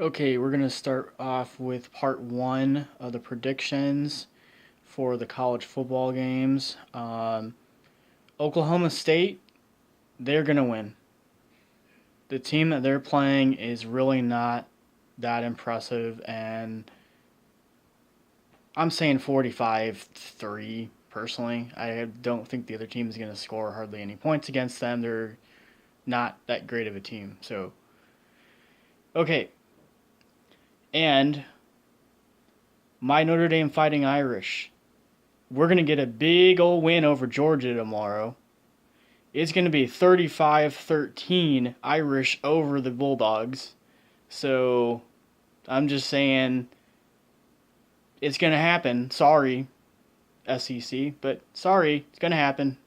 Okay, we're going to start off with part one of the predictions for the college football games. Oklahoma State, they're going to win. The team that they're playing is really not that impressive, and I'm saying 45-3 personally. I don't think the other team is going to score hardly any points against them. They're not that great of a team. So, okay. And my Notre Dame Fighting Irish, we're going to get a big old win over Georgia tomorrow. It's going to be 35-13 Irish over the Bulldogs. So I'm just saying it's going to happen. Sorry, SEC, but sorry, it's going to happen.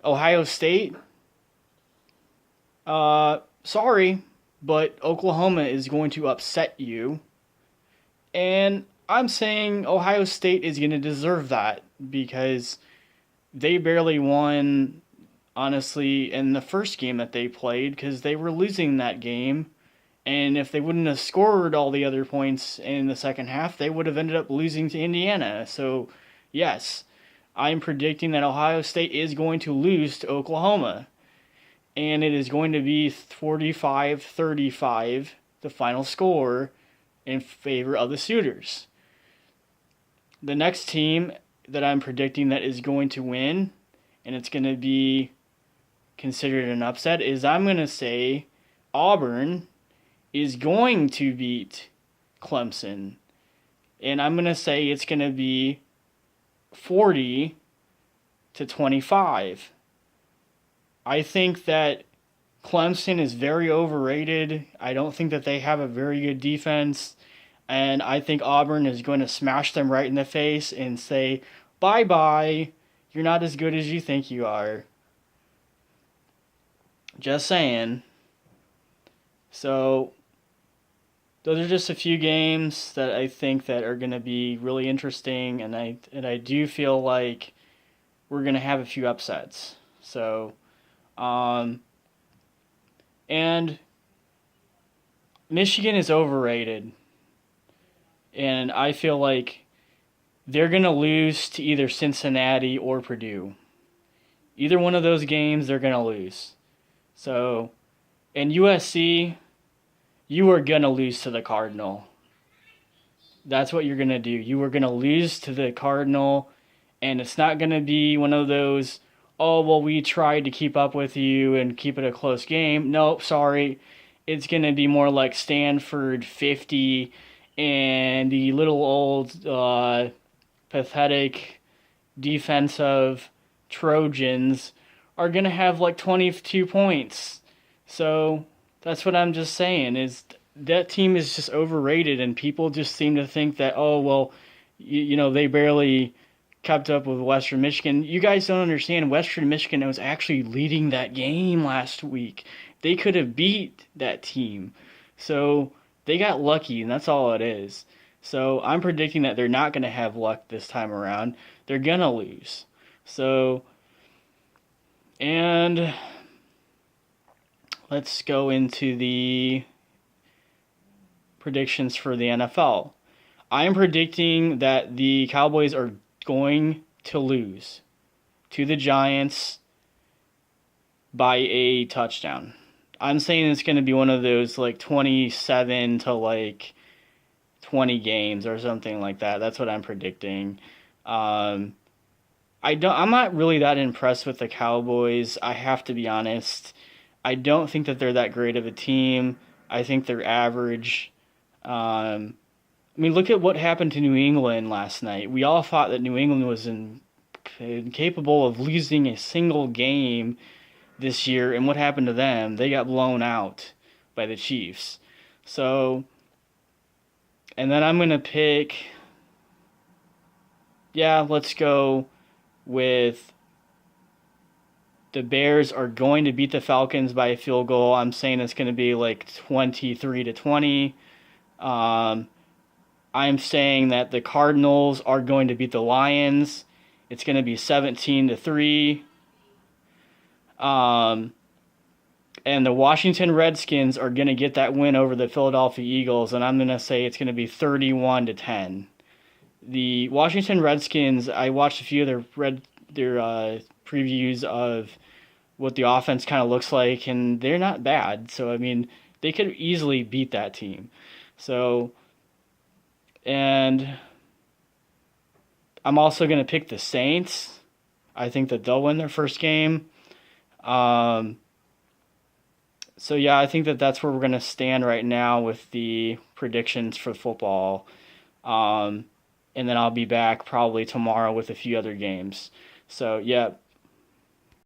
Ohio State, sorry, but Oklahoma is going to upset you. And I'm saying Ohio State is going to deserve that because they barely won, honestly, in the first game that they played because they were losing that game. And if they wouldn't have scored all the other points in the second half, they would have ended up losing to Indiana. So, yes, I'm predicting that Ohio State is going to lose to Oklahoma. And it is going to be 45-35, the final score, in favor of the Sooners. The next team that I'm predicting that is going to win, and it's going to be considered an upset, is I'm going to say Auburn is going to beat Clemson. And I'm going to say it's going to be 40-25. I think that Clemson is very overrated. I don't think that they have a very good defense. And I think Auburn is going to smash them right in the face and say, bye-bye, you're not as good as you think you are. Just saying. So, those are just a few games that I think that are going to be really interesting. And I do feel like we're going to have a few upsets. So, and Michigan is overrated. And I feel like they're going to lose to either Cincinnati or Purdue. Either one of those games, they're going to lose. So, in USC, you are going to lose to the Cardinal. That's what you're going to do. You are going to lose to the Cardinal, and it's not going to be one of those, oh, well, we tried to keep up with you and keep it a close game. Nope, sorry. It's going to be more like Stanford 50 and the little old pathetic defensive Trojans are going to have like 22 points. So that's what I'm just saying is that team is just overrated and people just seem to think that, oh, well, they barely kept up with Western Michigan. You guys don't understand. Western Michigan was actually leading that game last week. They could have beat that team. So they got lucky, and that's all it is. So I'm predicting that they're not going to have luck this time around. They're going to lose. So, and let's go into the predictions for the NFL. I'm predicting that the Cowboys are going to lose to the Giants by a touchdown. I'm saying it's going to be one of those like 27 to like 20 games or something like that. That's what I'm predicting. I'm not really that impressed with the Cowboys. I have to be honest. I don't think that they're that great of a team. I think they're average. Look at what happened to New England last night. We all thought that New England was incapable of losing a single game this year, and what happened to them? They got blown out by the Chiefs. So, and then I'm going to pick, let's go with the Bears are going to beat the Falcons by a field goal. I'm saying it's going to be like 23-20. I'm saying that the Cardinals are going to beat the Lions. It's going to be 17-3. And the Washington Redskins are going to get that win over the Philadelphia Eagles, and I'm going to say it's going to be 31-10. The Washington Redskins, I watched a few of their previews of what the offense kind of looks like, and they're not bad. So, I mean, they could easily beat that team. So, and I'm also going to pick the Saints. I think that they'll win their first game. So, yeah, I think that that's where we're going to stand right now with the predictions for football. And then I'll be back probably tomorrow with a few other games. So, yeah,